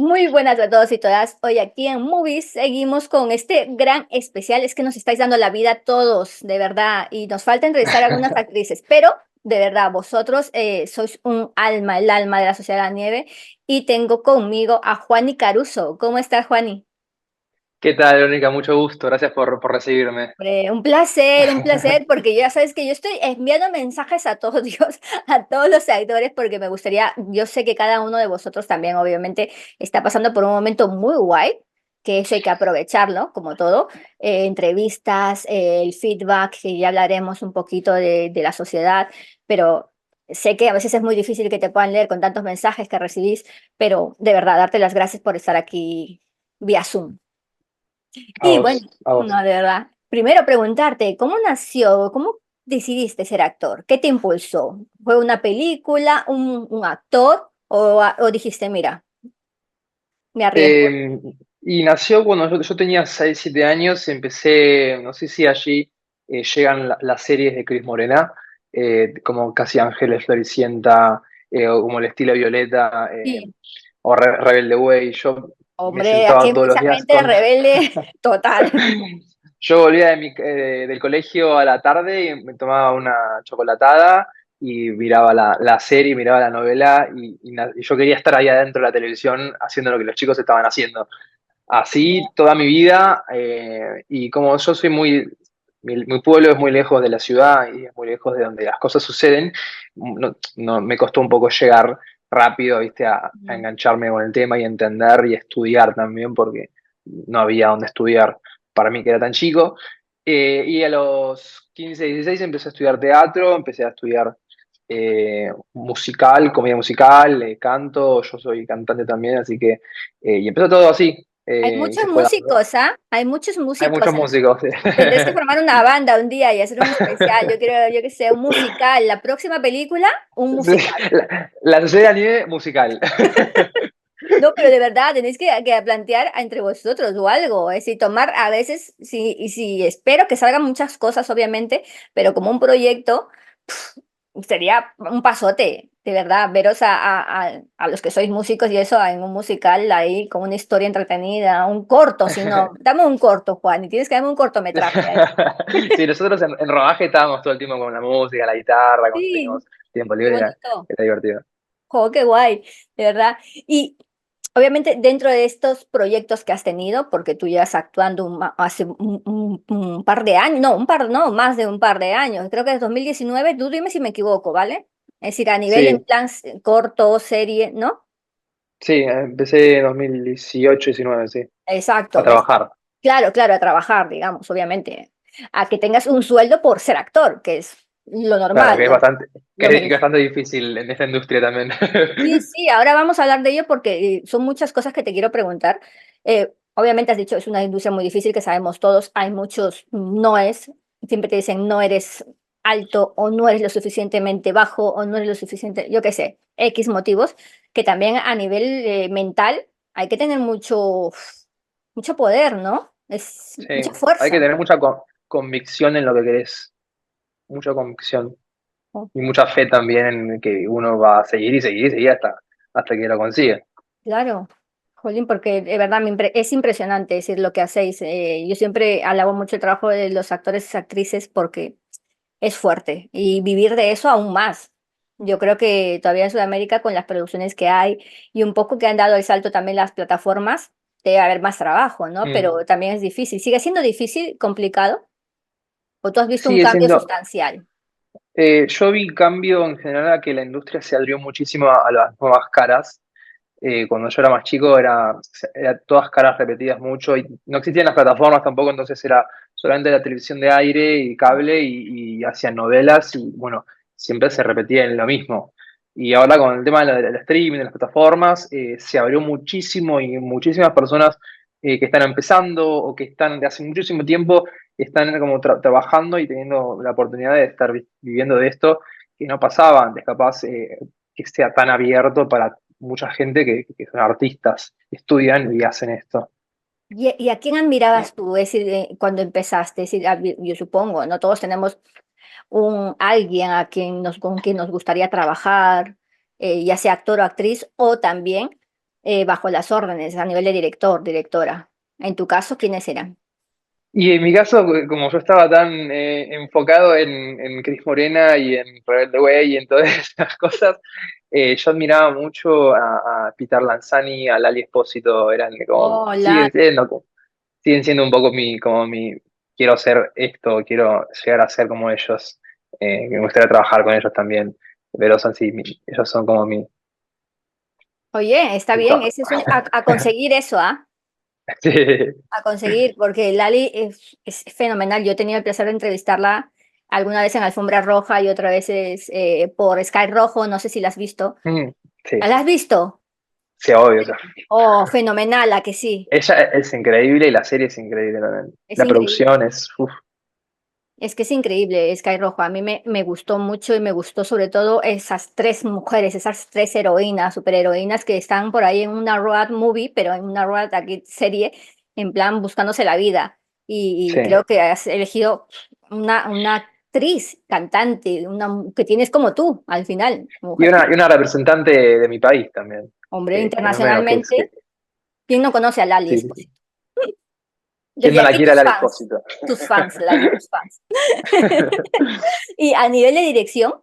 Muy buenas a todos y todas. Hoy aquí en Movies seguimos con este gran especial. Es que nos estáis dando la vida a todos, de verdad, y nos falta entrevistar a algunas actrices, pero de verdad, vosotros sois un alma, el alma de la Sociedad de la Nieve, y tengo conmigo a Juani Caruso. ¿Cómo estás, Juani? ¿Qué tal, Verónica? Mucho gusto. Gracias por recibirme. Un placer, porque ya sabes que yo estoy enviando mensajes a todos, Dios, a todos los seguidores, porque me gustaría, yo sé que cada uno de vosotros también, obviamente, está pasando por un momento muy guay, que eso hay que aprovecharlo, como todo, entrevistas, el feedback, que ya hablaremos un poquito de la sociedad, pero sé que a veces es muy difícil que te puedan leer con tantos mensajes que recibís, pero de verdad, darte las gracias por estar aquí vía Zoom. A Y bueno, vos, a no, vos. de verdad. Primero preguntarte, ¿cómo nació? ¿Cómo decidiste ser actor? ¿Qué te impulsó? ¿Fue una película, un actor o dijiste, mira, me arriesgo? Eh, y nació cuando yo tenía 6 7 años. Empecé, no sé si allí llegan las series de Cris Morena, como Casi Ángeles, Floricienta, o como el estilo Violeta, Sí, o Rebelde Way. Yo me hombre, aquí sentaba hay todos los mucha días gente con... rebelde total. Yo volvía del colegio a la tarde y me tomaba una chocolatada y miraba la serie, miraba la novela y yo quería estar ahí adentro de la televisión haciendo lo que los chicos estaban haciendo. Así toda mi vida, y como yo soy mi pueblo es muy lejos de la ciudad y es muy lejos de donde las cosas suceden. Me costó un poco llegar rápido, ¿viste? A Mm. engancharme con el tema y entender y estudiar también, porque no había donde estudiar para mí que era tan chico. Y a los 15 16 empecé a estudiar teatro, empecé a estudiar musical, comedia musical, canto, yo soy cantante también, así que, y empezó todo así, Hay y muchos se fue dando. músicos, ¿ah? Hay muchos Hay músicos. muchos músicos. Tendrás que formar una banda un día y hacer un especial. Yo quiero, yo que sé, un musical. La próxima película, un Sí, musical. la Sociedad de la Nieve musical. No, pero de verdad, tenéis que plantear entre vosotros o algo, es decir, tomar a veces, sí, y sí, espero que salgan muchas cosas, obviamente, pero como un proyecto, sería un pasote, de verdad, veros a los que sois músicos y eso en un musical ahí con una historia entretenida, un corto, si no, dame un corto, Juan, y tienes que darme un cortometraje ahí. Sí, nosotros en rodaje estábamos todo el tiempo con la música, la guitarra, cuando Sí, teníamos tiempo qué libre, bonito. era divertido. Oh, qué guay, de verdad. Y obviamente dentro de estos proyectos que has tenido, porque tú llevas actuando hace un par de años, no, un par, no, más de un par de años, creo que es 2019, tú dime si me equivoco, ¿vale? Es decir, a nivel en Sí, plan corto, serie, ¿no? sí, empecé en 2018 19 sí, a Exacto, ¿ves? trabajar. Claro, claro, a trabajar, digamos, obviamente, a que tengas un sueldo por ser actor, que es lo Claro, normal, que es bastante, lo que es bastante difícil en esta industria también. Sí, sí, ahora vamos a hablar de ello porque son muchas cosas que te quiero preguntar. Obviamente has dicho, es una industria muy difícil que sabemos todos, hay muchos noes, siempre te dicen no eres alto o no eres lo suficientemente bajo o no eres lo suficiente, yo qué sé, X motivos, que también a nivel mental hay que tener mucho poder, ¿no? Es mucha Sí, hay que fuerza. tener mucha convicción en lo que querés, mucha convicción y mucha fe también en que uno va a seguir y seguir y seguir hasta que lo consiga. Claro, Jolín, porque de verdad es impresionante decir lo que hacéis. Yo siempre alabo mucho el trabajo de los actores y actrices porque es fuerte y vivir de eso aún más. Yo creo que todavía en Sudamérica con las producciones que hay y un poco que han dado el salto también las plataformas, debe haber más trabajo, ¿no? Mm. Pero también es difícil. ¿Sigue siendo difícil, complicado? ¿O tú has visto un Sigue cambio siendo, sustancial? yo vi cambio en general a que la industria se abrió muchísimo a las nuevas caras. Cuando yo era más chico era todas caras repetidas mucho y no existían las plataformas tampoco, entonces era solamente la televisión de aire y cable y hacían novelas y bueno, siempre se repetía en lo mismo. Y ahora con el tema del streaming, de las plataformas, se abrió muchísimo y muchísimas personas que están empezando o que están de hace muchísimo tiempo, están como trabajando y teniendo la oportunidad de estar viviendo de esto que no pasaba antes, capaz que sea tan abierto para mucha gente que son artistas, estudian y hacen esto. ¿Y a quién admirabas tú? Es decir, cuando empezaste, es decir, yo supongo, no todos tenemos un alguien con quien nos gustaría trabajar, ya sea actor o actriz, o también bajo las órdenes a nivel de director, directora. En tu caso, ¿quiénes eran? Y en mi caso, como yo estaba tan enfocado en Cris Morena y en Rebelde Way y en todas esas cosas, yo admiraba mucho a Peter Lanzani, a Lali Espósito, eran como, Hola. siguen siendo un poco quiero ser esto, quiero llegar a ser como ellos, me gustaría trabajar con ellos también, pero son, sí, ellos son como Oye, está mi bien, top. ese es a conseguir eso, ¿ah? Sí, A conseguir, porque Lali es fenomenal. Yo he tenido el placer de entrevistarla alguna vez en Alfombra Roja y otra vez por Sky Rojo, no sé si la has visto. Mm, sí, ¿La has visto? sí, obvio. Oh, fenomenal, ¿a que sí? Ella es increíble y la serie es increíble también. Es La increíble. producción es, uf, Es que es increíble Sky Rojo. A mí me gustó mucho y me gustó sobre todo esas tres mujeres, esas tres heroínas, superheroínas que están por ahí en una road movie, pero en una road aquí serie, en plan buscándose la vida. Y sí. creo que has elegido una actriz, cantante, que tienes como tú al final, mujer. Y una representante de mi país también, Hombre, que no es menos internacionalmente, ¿quién no conoce a Lali sí, sí, sí. Espósito? ¿Quién Desde no la aquí quiere a Lali Espósito? tus fans, Lali, tus fans. Y a nivel de dirección,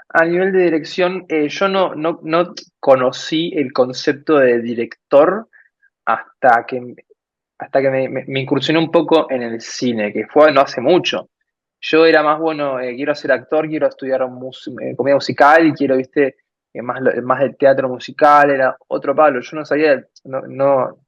A nivel de dirección, yo no conocí el concepto de director hasta que, hasta que me incursioné un poco en el cine, que fue no hace mucho. Yo era más, bueno, quiero ser actor, quiero estudiar comedia musical y quiero, viste, más del teatro musical, era otro palo. Yo no sabía,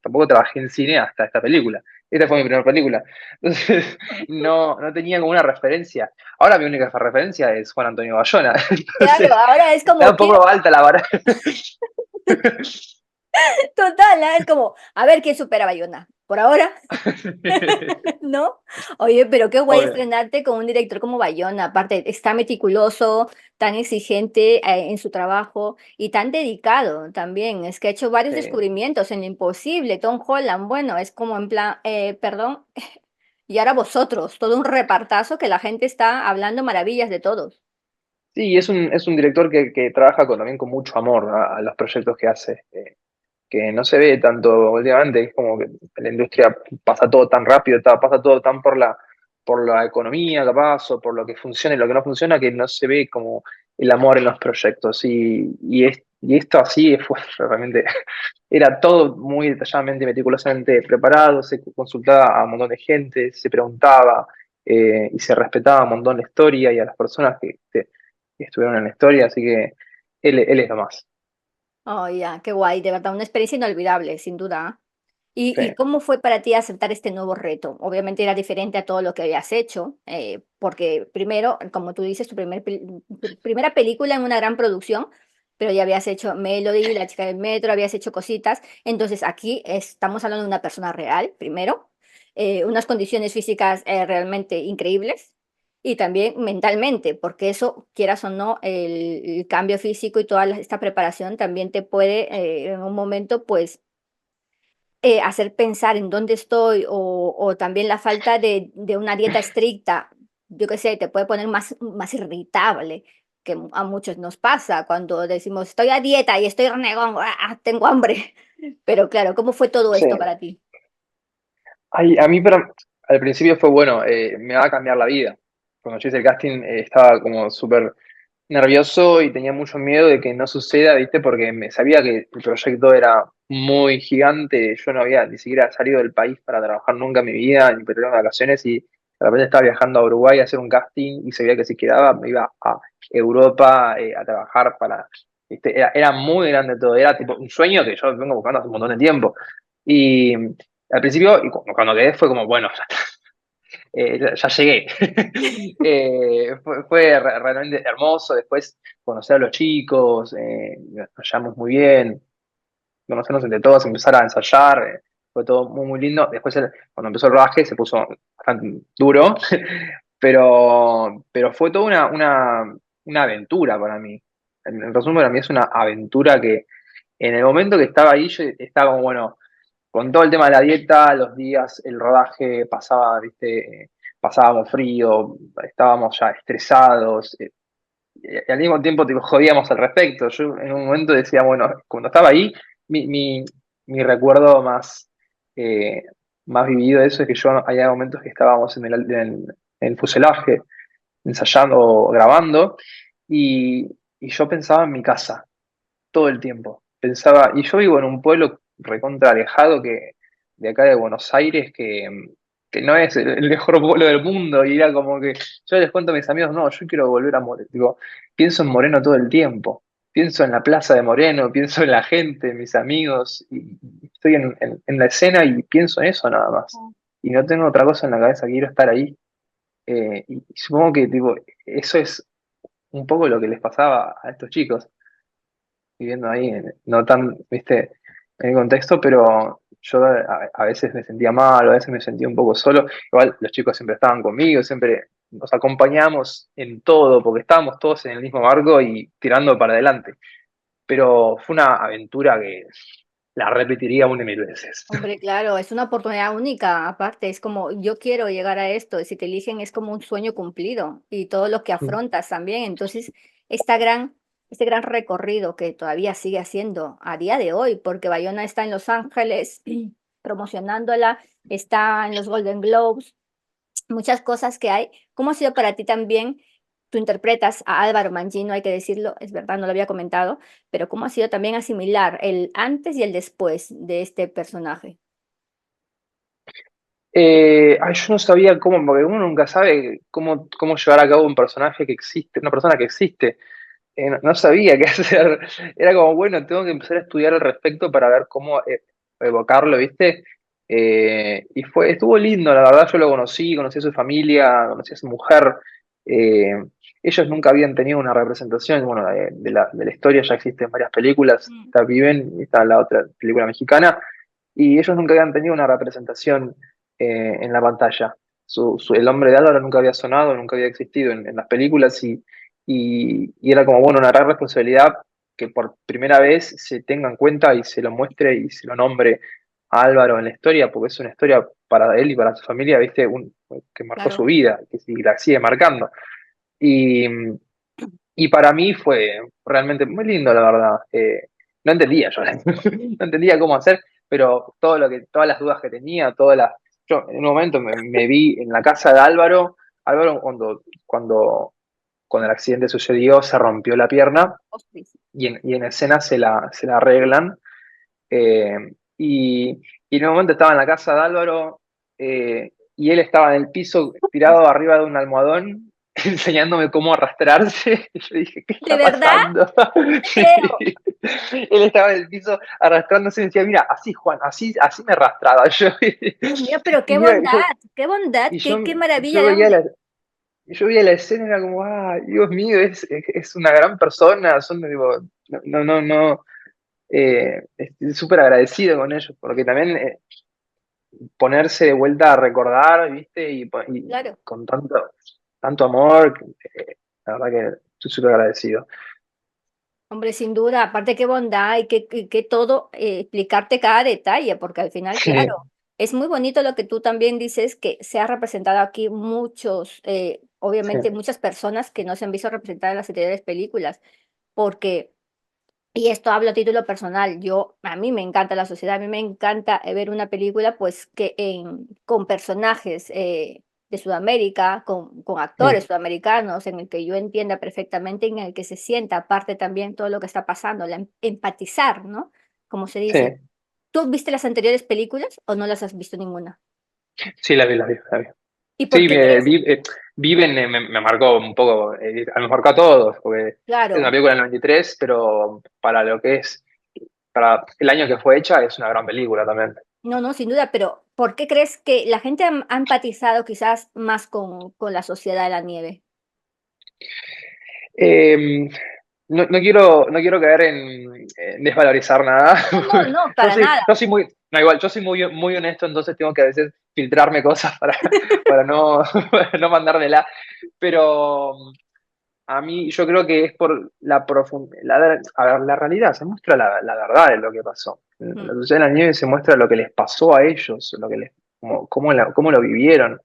tampoco trabajé en cine hasta esta película. Esta fue mi primera película. Entonces, no tenía como una referencia. Ahora mi única referencia es Juan Antonio Bayona. claro, Entonces, ahora es está como, un poco alta la vara. total, ¿ah? Es como, a ver quién supera a Bayona. Por ahora, ¿no? Oye, pero qué guay Obvio. estrenarte con un director como Bayona. Aparte, está meticuloso, tan exigente en su trabajo y tan dedicado también. Es que ha hecho varios Sí. descubrimientos en lo imposible. Tom Holland, bueno, es como en plan, perdón, y ahora vosotros, todo un repartazo que la gente está hablando maravillas de todos. Sí, es un director que trabaja también con mucho amor a los proyectos que hace, que no se ve tanto últimamente, es como que en la industria pasa todo tan rápido, pasa todo tan por la economía capaz, o por lo que funciona y lo que no funciona, que no se ve como el amor en los proyectos. Y esto así fue realmente, era todo muy detalladamente, meticulosamente preparado, se consultaba a un montón de gente, se preguntaba y se respetaba un montón la historia y a las personas que estuvieron en la historia, así que él es lo más. Oh, ya, qué guay, de verdad, una experiencia inolvidable, sin duda. Sí. Y cómo fue para ti aceptar este nuevo reto? Obviamente era diferente a todo lo que habías hecho, porque primero, como tú dices, tu primera película en una gran producción, pero ya habías hecho Melody, La chica del metro, habías hecho cositas. Entonces aquí estamos hablando de una persona real, primero, unas condiciones físicas realmente increíbles y también mentalmente, porque eso, quieras o no, el cambio físico y toda esta preparación también te puede en un momento, pues hacer pensar en dónde estoy o también la falta de una dieta estricta, yo qué sé, te puede poner más irritable, que a muchos nos pasa cuando decimos estoy a dieta y estoy renegón, tengo hambre. Pero claro, ¿cómo fue todo Sí. esto para ti? Ay, al principio fue bueno, me va a cambiar la vida. Cuando yo hice el casting estaba como súper nervioso y tenía mucho miedo de que no suceda, ¿viste? Porque me sabía que el proyecto era muy gigante, yo no había ni siquiera salido del país para trabajar nunca en mi vida, ni para ir de vacaciones y de repente estaba viajando a Uruguay a hacer un casting y sabía que si quedaba me iba a Europa a trabajar ¿viste? Era muy grande todo, era tipo un sueño que yo vengo buscando hace un montón de tiempo. Y al principio, y cuando quedé fue como, bueno, ya está, ya llegué. Fue realmente hermoso. Después conocer a los chicos, nos llevamos muy bien, conocernos entre todos, empezar a ensayar, fue todo muy, muy lindo. Después, cuando empezó el rodaje, se puso bastante duro, pero fue toda una aventura para mí. En resumen, para mí es una aventura que en el momento que estaba ahí, yo estaba como, bueno, con todo el tema de la dieta, los días, el rodaje pasaba, viste, pasábamos frío, estábamos ya estresados, y al mismo tiempo tipo, jodíamos al respecto. Yo en un momento decía, bueno, cuando estaba ahí, mi, mi, mi recuerdo eh, más vivido de eso es que yo había momentos que estábamos en el fuselaje, ensayando o grabando, y yo pensaba en mi casa todo el tiempo. Pensaba, y yo vivo en un pueblo recontra alejado de acá de Buenos Aires, que no es el mejor pueblo del mundo, y era como que yo les cuento a mis amigos, no, yo quiero volver a Moreno. Digo, pienso en Moreno todo el tiempo. Pienso en la plaza de Moreno, pienso en la gente, en mis amigos, y estoy en la escena y pienso en eso nada más. Y no tengo otra cosa en la cabeza, quiero estar ahí. Y supongo que tipo, eso es un poco lo que les pasaba a estos chicos viviendo ahí, no tan, viste, en el contexto, pero yo a veces me sentía mal, a veces me sentía un poco solo. Igual los chicos siempre estaban conmigo, siempre nos acompañamos en todo, porque estábamos todos en el mismo barco y tirando para adelante. Pero fue una aventura que la repetiría una y mil veces. Hombre, claro, es una oportunidad única, aparte, es como yo quiero llegar a esto, si te eligen es como un sueño cumplido y todo lo que afrontas también, entonces esta gran, este gran recorrido que todavía sigue haciendo a día de hoy, porque Bayona está en Los Ángeles promocionándola, está en los Golden Globes, muchas cosas que hay. ¿Cómo ha sido para ti también? Tú interpretas a Álvaro Mangino, hay que decirlo, es verdad, no lo había comentado, pero ¿cómo ha sido también asimilar el antes y el después de este personaje? Yo no sabía cómo, porque uno nunca sabe cómo llevar a cabo un personaje que existe, una persona que existe. No sabía qué hacer. Era como, bueno, tengo que empezar a estudiar al respecto para ver cómo evocarlo, ¿viste? Estuvo lindo, la verdad, yo lo conocí a su familia, conocí a su mujer. Eh, Ellos nunca habían tenido una representación, bueno, de la historia ya existen varias películas, Mm. está Viven y está la otra película mexicana, y ellos nunca habían tenido una representación en la pantalla. El hombre de Álvaro nunca había sonado, nunca había existido en las películas y era como, bueno, una gran responsabilidad que por primera vez se tenga en cuenta y se lo muestre y se lo nombre a Álvaro en la historia, porque es una historia para él y para su familia, ¿viste? Que marcó su Claro. vida, la sigue marcando. Y, y para mí fue realmente muy lindo, la verdad. No entendía yo, no entendía cómo hacer, pero todas las dudas que tenía, yo en un momento me vi en la casa de Álvaro. Álvaro cuando el accidente sucedió se rompió la pierna Hospice. y en escena se la arreglan. eh, y, y en un momento estaba en la casa de Álvaro y él estaba en el piso tirado arriba de un almohadón enseñándome cómo arrastrarse. Y yo dije, ¿qué ¿De está verdad? pasando? Te Sí. creo. Él estaba en el piso arrastrándose y decía, mira, así Juan, así me arrastraba yo. Dios mío, pero qué bondad, Y qué yo maravilla de veía hombre. la escena y era como, Dios mío, es una gran persona, digo, no, estoy súper agradecido con ellos, porque también ponerse de vuelta a recordar, ¿viste? Y Claro. con tanto amor, la verdad que estoy súper agradecido. Hombre, sin duda, aparte qué bondad y qué todo, explicarte cada detalle, porque al final, claro, Sí, es muy bonito lo que tú también dices, que se ha representado aquí muchos, sí, obviamente muchas personas que no se han visto representadas en las anteriores películas, porque, y esto hablo a título personal, a mí me encanta la sociedad, a mí me encanta ver una película pues con personajes de Sudamérica, con actores mm, sudamericanos, en el que yo entienda perfectamente, en el que se sienta aparte también todo lo que está pasando, empatizar, ¿no? Como se dice. sí, ¿Tú viste las anteriores películas o no las has visto ninguna? sí, la vi. ¿Y por Sí, qué crees? Viven me marcó un poco, me marcó a todos, porque es una Claro. película del 93, pero para el año que fue hecha, es una gran película también. No, no, sin duda, pero ¿por qué crees que la gente ha empatizado quizás más con la Sociedad de la Nieve? Eh, no quiero caer en desvalorizar nada. No, no, no, Yo para soy, nada. yo soy muy, no, igual, yo soy muy honesto, entonces tengo que a veces filtrarme cosas para no, para no mandármela. Pero a mí yo creo que es por la profundidad. A ver, la realidad, se muestra la verdad de lo que pasó. En Mm, la Sociedad de la Nieve se muestra lo que les pasó a ellos, cómo lo vivieron,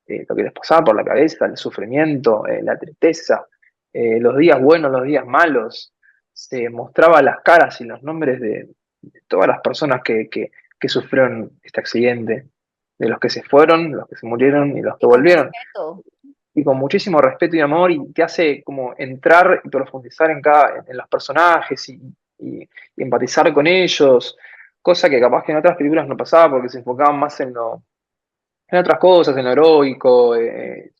lo que les pasaba por la cabeza, el sufrimiento, la tristeza, los días buenos, los días malos. Se mostraba las caras y los nombres todas las personas que sufrieron este accidente, de los que se fueron, los que se murieron y los que Y con volvieron, respeto. y con muchísimo respeto y amor, y te hace como entrar y profundizar en los personajes y empatizar con ellos, cosa que capaz que en otras películas no pasaba porque se enfocaban más en otras cosas, en lo heroico,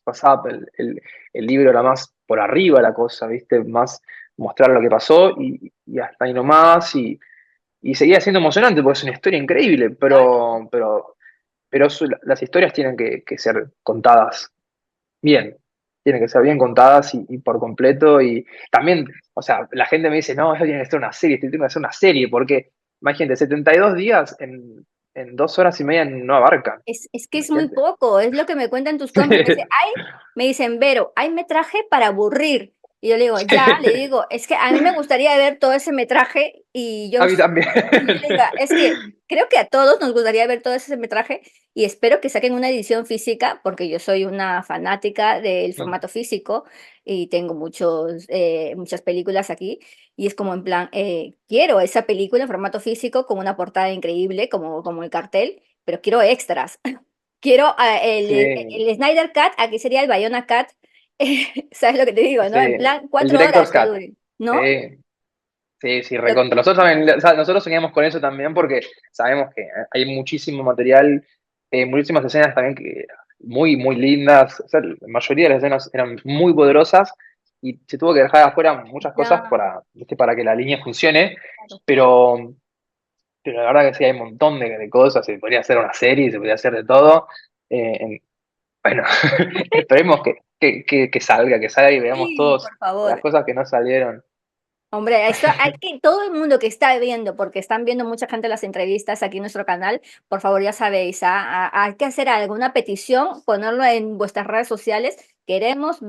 pasaba el libro era más por arriba la cosa, ¿viste? Más mostrar lo que pasó y hasta ahí nomás, y seguía siendo emocionante porque es una historia increíble, Claro. pero las historias tienen que ser contadas bien, tienen que ser bien contadas y por completo, y también, o sea, la gente me dice, no, eso tiene que ser una serie, esto tiene que ser una serie, porque, imagínate, 72 días en 2 horas y media no abarcan, Es que es muy imagínate. poco, es lo que me cuentan tus compas. Me dicen, Vero, hay metraje para aburrir. Y yo le digo, ya, le digo, es que a mí me gustaría ver todo ese metraje y yo, A mí también. y yo le digo, es que creo que a todos nos gustaría ver todo ese metraje y espero que saquen una edición física porque yo soy una fanática del formato físico y tengo muchas películas aquí y es como en plan, quiero esa película en formato físico con una portada increíble como el cartel, pero quiero extras. Quiero Sí, el Snyder Cut, aquí sería el Bayona Cut, ¿sabes lo que te digo, no? sí, En plan, el 4 horas Director's que Cut. duren, ¿no? Sí, sí, sí, Lo- recontra. Nosotros también, o sea, nosotros soñamos con eso también porque sabemos que hay muchísimo material, muchísimas escenas también que muy, muy lindas. O sea, la mayoría de las escenas eran muy poderosas y se tuvo que dejar afuera muchas cosas ya, para, ¿viste? Para que la línea funcione, claro. pero, pero la verdad que sí, hay un montón de cosas. Se podría hacer una serie, se podría hacer de todo. Bueno, esperemos que salga y veamos Sí, todos por las favor. cosas que no salieron. Hombre, esto hay que todo el mundo que está viendo, porque están viendo mucha gente las entrevistas aquí en nuestro canal, por favor ya sabéis, hay que hacer alguna petición, ponerlo en vuestras redes sociales. Queremos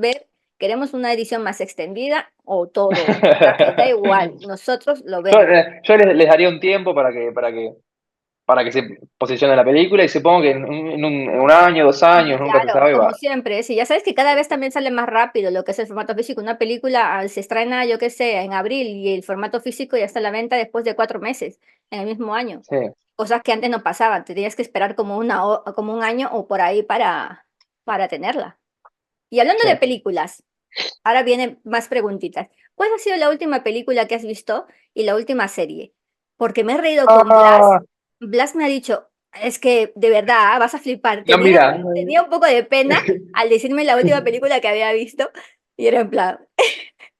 una edición más extendida o todo, un metraje, da igual, nosotros lo vemos. Yo les daría un tiempo para que se posicione la película y supongo que en un año, 2 años, Sí, nunca se claro, sabe, como va. siempre, sí, ya sabes que cada vez también sale más rápido lo que es el formato físico. Una película se estrena, yo qué sé, en abril y el formato físico ya está a la venta después de 4 meses, en el mismo año. Sí. Cosas que antes no pasaban, te tenías que esperar como un año o por ahí para tenerla. Y hablando Sí. de películas, ahora vienen más preguntitas. ¿Cuál ha sido la última película que has visto y la última serie? Porque me he reído con Blas. Ah, Blas me ha dicho, es que de verdad vas a flipar. no, mira. Tenía un poco de pena al decirme la última película que había visto y era en plan,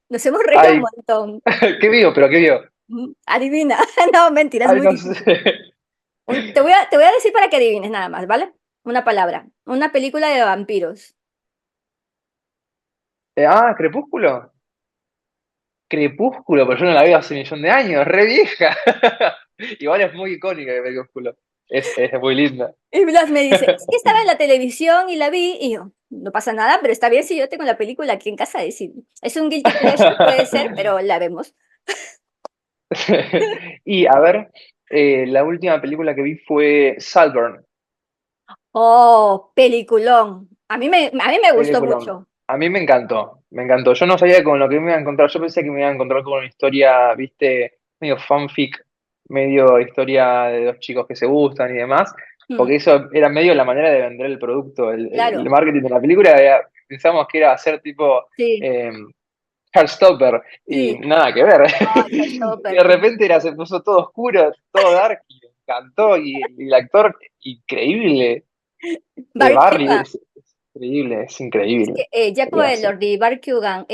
nos hemos reído un Ay, montón. ¿qué vio? ¿Pero qué vio? Adivina. No, mentira, es Ay, muy no sé. difícil. Te voy a decir para que adivines nada más, ¿vale? Una palabra. Una película de vampiros. Crepúsculo. Crepúsculo, pero yo no la veo hace 1 millón de años, re vieja. Igual es muy icónica Crepúsculo. Es muy linda. Y Blas me dice, es que estaba en la televisión y la vi, y yo, no pasa nada, pero está bien si yo tengo la película aquí en casa. Es un guilty pleasure, puede ser, pero la vemos. Y a ver, la última película que vi fue Saltburn. Oh, peliculón. A mí me gustó Peliculón. mucho. A mí me encantó, me encantó. Yo no sabía con lo que me iba a encontrar. Yo pensé que me iba a encontrar con una historia, viste, medio fanfic, medio historia de dos chicos que se gustan y demás, Mm, porque eso era medio la manera de vender el producto, el claro, marketing de la película. Pensamos que era hacer tipo sí, eh, Heartstopper y sí. nada que ver. Ay, Y de Heartstopper. repente se puso todo oscuro, todo dark y me encantó. Y el actor increíble de Barry Barry Keoghan. es increíble. Jacob Sería así. Elordi, Barry Keoghan.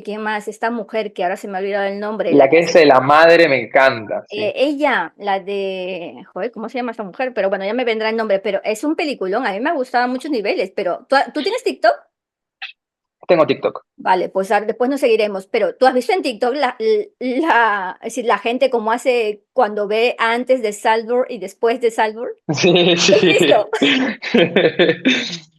¿Quién más? Esta mujer que ahora se me ha olvidado el nombre, la La que que es hace. de la madre me encanta, sí. Ella, la de, joder, ¿cómo se llama esta mujer? Pero bueno, ya me vendrá el nombre, pero es un peliculón, a mí me ha gustado a muchos niveles, pero ¿tú tienes TikTok? Tengo TikTok. Vale, pues después nos seguiremos, pero ¿tú has visto en TikTok es decir, la gente cómo hace cuando ve antes de Salzburg y después de Salzburg? Sí, ¿Lo has sí. visto?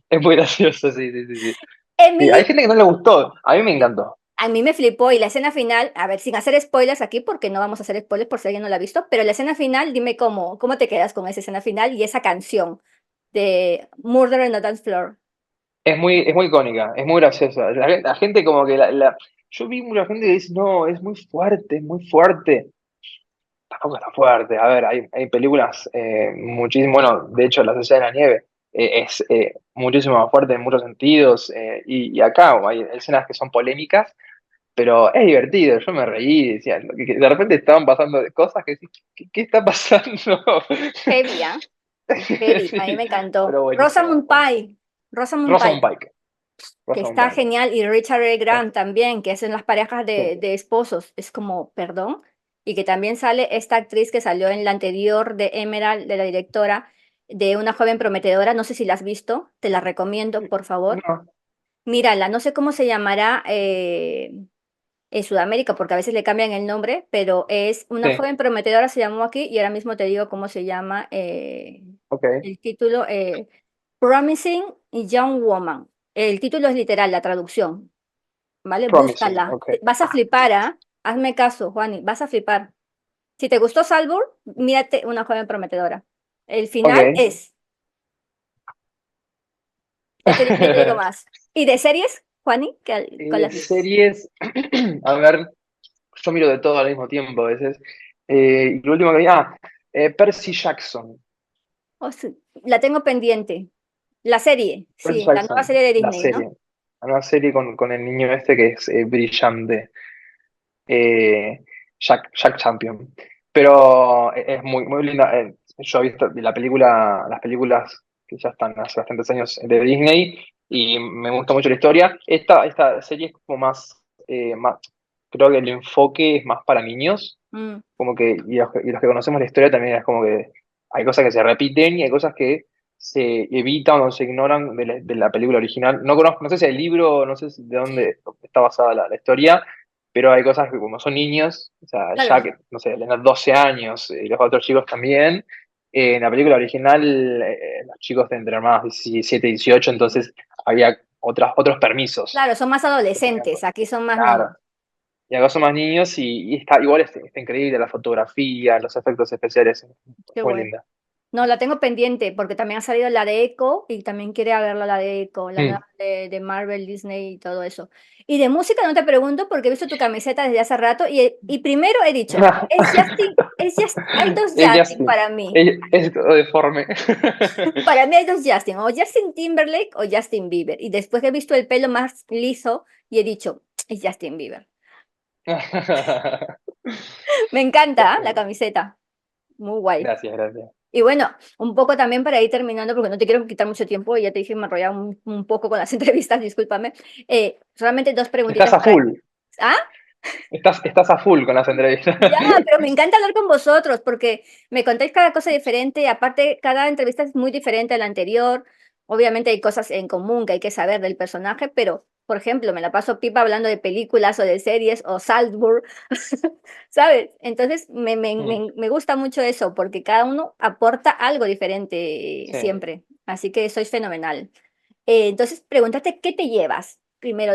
Es muy gracioso, sí, sí, sí, sí. Sí, hay Emily, gente que no le gustó. A mí me encantó. a mí me flipó y la escena final, a ver, sin hacer spoilers aquí, porque no vamos a hacer spoilers por si alguien no la ha visto, pero la escena final, dime cómo te quedas con esa escena final y esa canción de Murder on the Dance Floor. Es muy icónica, es muy graciosa. La gente como que yo vi mucha gente que dice, no, es muy fuerte, es muy fuerte. tampoco está fuerte. A ver, hay películas muchísimo, bueno, de hecho, La Sociedad de la Nieve es muchísimo más fuerte en muchos sentidos. Y acá hay escenas que son polémicas, pero es divertido. Yo me reí, decía, que de repente estaban pasando cosas que decís, ¿qué está pasando? Heavy, ¿ah? Heavy, a mí Sí, me pero encantó. buenísima, Rosamund buenísima. Pike, Rosamund Rosamund Pike, Pike, que Rosamund está Pike. genial, y Richard E. Grant también, que hacen las parejas Sí, de esposos, es como, perdón, y que también sale esta actriz que salió en la anterior de Emerald, de la directora, de Una joven prometedora, no sé si la has visto, te la recomiendo, sí. por favor. No, Mírala, no sé cómo se llamará en Sudamérica, porque a veces le cambian el nombre, pero es Una sí, joven prometedora, se llamó aquí, y ahora mismo te digo cómo se llama ok. el título, Promising Young Woman. El título es literal, la traducción, ¿vale? Promising, Búscala. ok. Vas a flipar, ¿ah? Hazme caso, Juani, vas a flipar. Si te gustó Salvour, mírate Una joven prometedora. El final Ok. es, ya no te digo más. ¿Y de series, Juani? Y ¿Cuál de has visto? series, a ver, yo miro de todo al mismo tiempo a veces. Y lo último que vi, Percy Jackson. Oh, sí, la tengo pendiente. La serie, Percy sí, la nueva Jackson, serie de la Disney, ¿no? serie. Una serie con el niño este que es brillante, eh, Jack Champion. Pero es muy, muy linda. Yo he visto las películas que ya están hace bastantes años de Disney y me gusta mucho la historia. Esta serie es como más, creo que el enfoque es más para niños, Mm, como que, y los que conocemos la historia también es como que hay cosas que se repiten y hay cosas que se evitan o se ignoran de la película original. No conozco, no sé si el libro, no sé de dónde está basada la historia, pero hay cosas que como son niños, o sea, ya claro. que, no sé, tener 12 años y los otros chicos también, en la película original los chicos tendrían más 17, 18, entonces había otros permisos Claro, son más que podían. adolescentes, aquí son más Claro. niños. Y acá son más niños y está igual está increíble la fotografía, los efectos especiales, es Qué muy bueno. linda. No, la tengo pendiente porque también ha salido la de Echo y también quiere verla la de Echo, la Mm. nueva de Marvel, Disney y todo eso. Y de música no te pregunto porque he visto tu camiseta desde hace rato y primero he dicho, hay dos Es Justin Justin, para mí. es todo deforme. Para mí hay dos Justin, o Justin Timberlake o Justin Bieber. Y después he visto el pelo más liso y he dicho, es Justin Bieber. Me encanta, ¿ah? La camiseta, muy guay. Gracias, gracias. Y bueno, un poco también para ir terminando, porque no te quiero quitar mucho tiempo, ya te dije, me enrollaba un poco con las entrevistas, discúlpame. Solamente dos Estás preguntitas a para... full, ¿Ah? estás a full con las entrevistas. Ya, pero me encanta hablar con vosotros porque me contáis cada cosa diferente. Aparte, cada entrevista es muy diferente a la anterior. Obviamente hay cosas en común que hay que saber del personaje, pero, por ejemplo, me la paso pipa hablando de películas o de series o Salzburg, ¿sabes? Entonces, Mm, me gusta mucho eso porque cada uno aporta algo diferente sí. siempre. Así que sois fenomenal. Entonces, pregúntate qué te llevas primero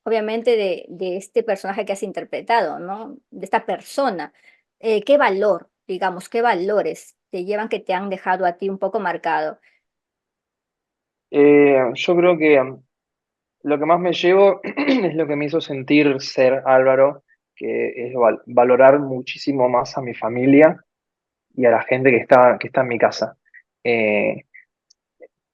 obviamente, de este personaje que has interpretado, ¿no? De esta persona. ¿Qué valor, digamos, qué valores te llevan que te han dejado a ti un poco marcado? Yo creo que lo que más me llevo es lo que me hizo sentir ser Álvaro, que es valorar muchísimo más a mi familia y a la gente que está en mi casa. Eh,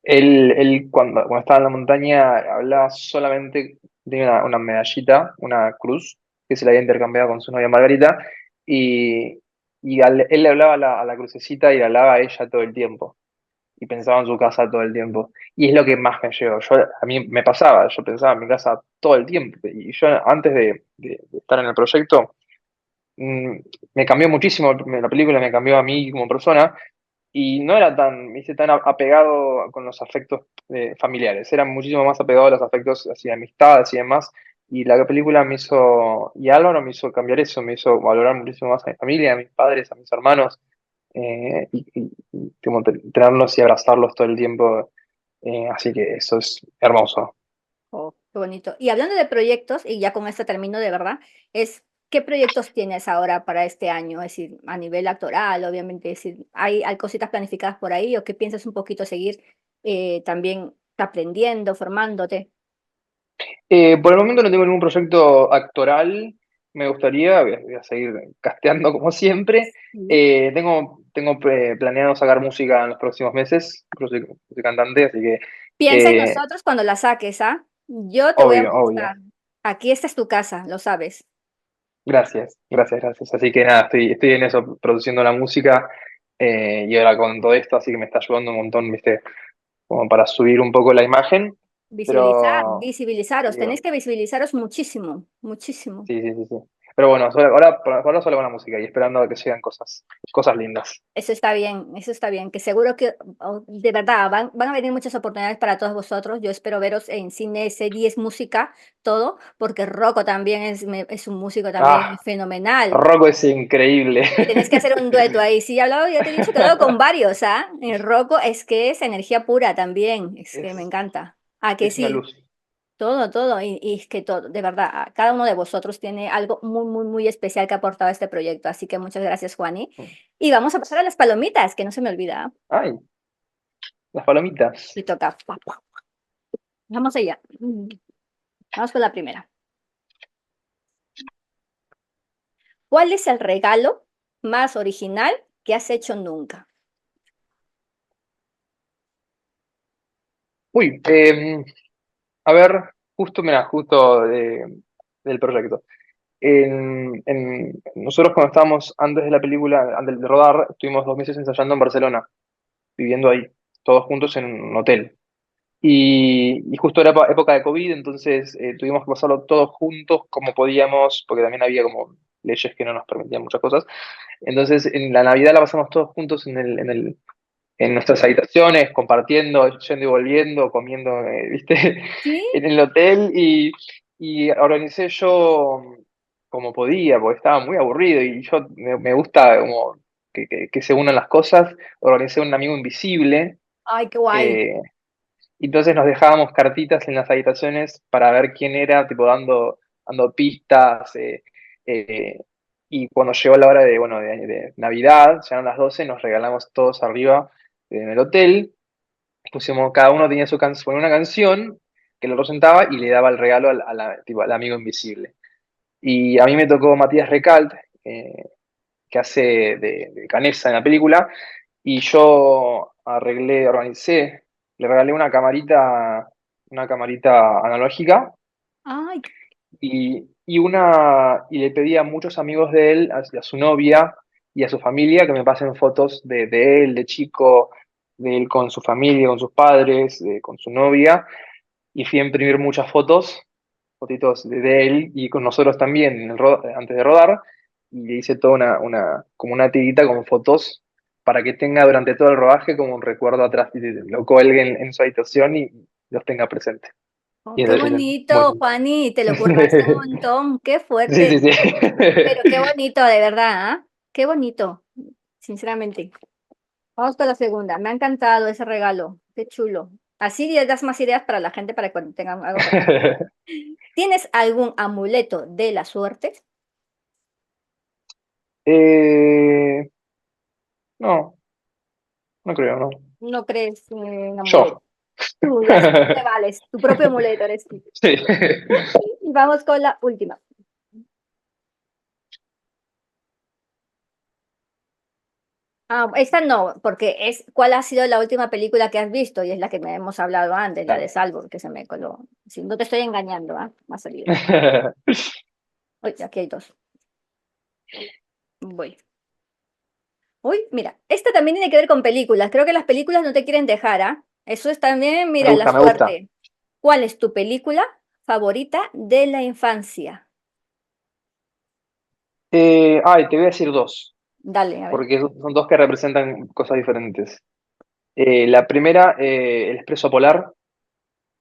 él cuando estaba en la montaña hablaba solamente de una medallita, una cruz, que se la había intercambiado con su novia Margarita, y él le hablaba a la crucecita y le hablaba a ella todo el tiempo, y pensaba en su casa todo el tiempo. Y es lo que más me llevo. A mí me pasaba, yo pensaba en mi casa todo el tiempo, y yo antes de estar en el proyecto, mm, me cambió muchísimo, la película me cambió a mí como persona, y no era viste, tan apegado con los afectos familiares, era muchísimo más apegado a los afectos así, de amistades y demás. Y la película y Álvaro me hizo cambiar eso, me hizo valorar muchísimo más a mi familia, a mis padres, a mis hermanos, y como tenerlos y abrazarlos todo el tiempo. Así que eso es hermoso. Oh, qué bonito. Y hablando de proyectos, y ya con esto termino de verdad, ¿qué proyectos tienes ahora para este año? Es decir, a nivel actoral, obviamente, es decir, ¿hay cositas planificadas por ahí o qué piensas un poquito seguir también aprendiendo, formándote? Por el momento no tengo ningún proyecto actoral. me gustaría, voy a seguir casteando como siempre. Sí. Tengo planeado sacar música en los próximos meses, soy cantante, así que Piensa en eh, nosotros cuando la saques, ¿ah? Yo te voy a obvio, obvio. molestar. Aquí esta es tu casa, lo sabes. Gracias, gracias, gracias. Así que nada, estoy en eso, produciendo la música y ahora con todo esto, así que me está ayudando un montón, ¿viste? Como para subir un poco la imagen, Visibilizar, pero visibilizaros. digo, Tenéis que visibilizaros muchísimo, muchísimo. sí, sí, sí, sí. Pero bueno, por ahora solo con la música y esperando a que sigan cosas lindas. Eso está bien, que seguro que de verdad van a venir muchas oportunidades para todos vosotros. Yo espero veros en cine, series, música, todo, porque Rocco también es un músico también Ah, fenomenal. Rocco es increíble. Y tenéis que hacer un dueto ahí. Sí, he hablado, ya te he dicho que he hablado con varios, ¿ah? El Rocco es que es energía pura también, es que me Es, encanta. Ah, que es una sí, luz. todo, todo. Y es que todo, de verdad, cada uno de vosotros tiene algo muy, muy, muy especial que ha aportado a este proyecto. Así que muchas gracias, Juani. Y vamos a pasar a las palomitas, que no se me olvida. Ay, las palomitas. Y toca. Vamos allá. Vamos con la primera. ¿Cuál es el regalo más original que has hecho nunca? Uy, a ver, justo del proyecto. Nosotros cuando estábamos antes de la película, antes de rodar, estuvimos 2 meses ensayando en Barcelona, viviendo ahí, todos juntos en un hotel. Y justo era época de COVID, entonces tuvimos que pasarlo todos juntos como podíamos, porque también había como leyes que no nos permitían muchas cosas. Entonces en la Navidad la pasamos todos juntos en nuestras habitaciones, compartiendo, yendo y volviendo, comiendo, ¿viste? Sí. En el hotel y organicé yo como podía, porque estaba muy aburrido y yo me gusta como que se unan las cosas. Organicé un amigo invisible. Ay, qué guay. eh, y entonces nos dejábamos cartitas en las habitaciones para ver quién era, tipo dando pistas. Eh, y cuando llegó la hora de Navidad, ya eran las 12, nos regalamos todos arriba en el hotel. Pusimos, cada uno tenía ponía una canción que lo presentaba y le daba el regalo tipo, al amigo invisible. Y a mí me tocó Matías Recalt, que hace de Canessa en la película, y yo organicé, le regalé una camarita analógica Ay, y le pedí a muchos amigos de él, a su novia y a su familia, que me pasen fotos de él, de chico, de él con su familia, con sus padres, con su novia, y fui a imprimir muchas fotitos de él y con nosotros también antes de rodar, y le hice toda como una tirita con fotos para que tenga durante todo el rodaje como un recuerdo atrás y lo cuelgue en su habitación y los tenga presente. oh, Y qué es muy bonito, lindo. Juani, te lo curraste un montón, qué Sí, fuerte, sí, sí. pero qué bonito, de verdad, ¿ah? Qué bonito, sinceramente. Vamos con la segunda, me ha encantado ese regalo, qué chulo. Así le das más ideas para la gente para cuando tengan algo para hacer. ¿Tienes algún amuleto de la suerte? Eh, no, no creo, no. ¿No crees en amuleto? Yo. Tú, ya sí, tú te vales, tu propio amuleto eres tú. Sí. Y vamos con la última. Ah, esta no, porque es ¿cuál ha sido la última película que has visto? Y es la que me hemos hablado antes, la de Claro. Salvo, que se me coló. Si no te estoy engañando, ¿ah? Me ha salido. Uy, aquí hay dos. Voy. Uy, mira, esta también tiene que ver con películas. Creo que las películas no te quieren dejar, ¿ah? Eso es también, Me mira, la gusta, me gusta. suerte. ¿Cuál es tu película favorita de la infancia? Te voy a decir dos, Dale, a ver. porque son dos que representan cosas diferentes. La primera, El Expreso Polar,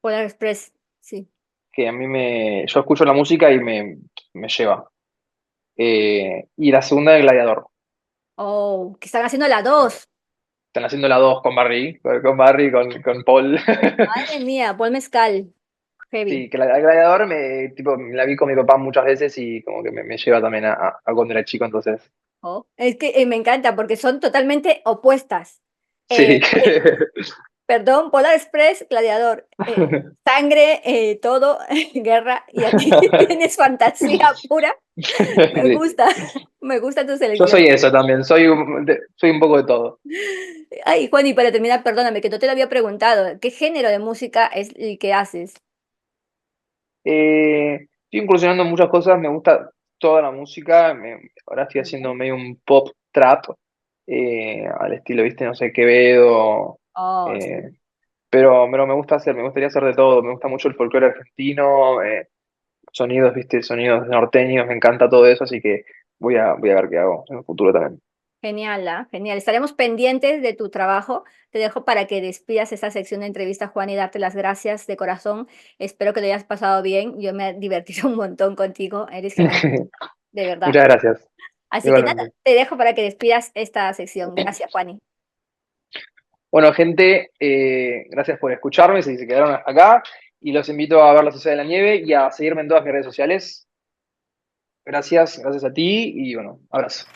Polar Express, sí. que yo escucho la música y me lleva. Y la segunda, El Gladiador. Oh, que están haciendo la dos. Están haciendo la dos con Paul. Madre mía, Paul Mezcal, heavy. Sí, que el Gladiador tipo, la vi con mi papá muchas veces y como que me lleva también a cuando era chico, entonces. Oh, es que me encanta porque son totalmente opuestas. Sí. Perdón, Polar Express, Gladiador, sangre, todo, guerra, y a ti tienes fantasía pura. Me Sí. gusta, me gusta tu Yo selección. soy eso también, soy un poco de todo. Ay, Juan, y para terminar, perdóname, que no te lo había preguntado, ¿qué género de música es el que haces? Estoy incursionando en muchas cosas, me gusta toda la música, ahora estoy haciendo Ujú. medio un pop trap, al estilo, viste, no sé, Quevedo, Oh, eh, sí, pero me gusta hacer, me gustaría hacer de todo, me gusta mucho el folclore argentino, sonidos, viste, sonidos norteños, me encanta todo eso, así que voy a ver qué hago en el futuro también. genial, ¿ah? Genial. Estaremos pendientes de tu trabajo. Te dejo para que despidas esta sección de entrevista, Juan, y darte las gracias de corazón. Espero que lo hayas pasado bien. Yo me he divertido un montón contigo. Eres genial, de verdad. Muchas gracias, Así que nada, igualmente. te dejo para que despidas esta sección. Gracias, Juani. Bueno, gente, gracias por escucharme, si se quedaron hasta acá, y los invito a ver La Sociedad de la Nieve y a seguirme en todas mis redes sociales. Gracias, gracias a ti y bueno, abrazo.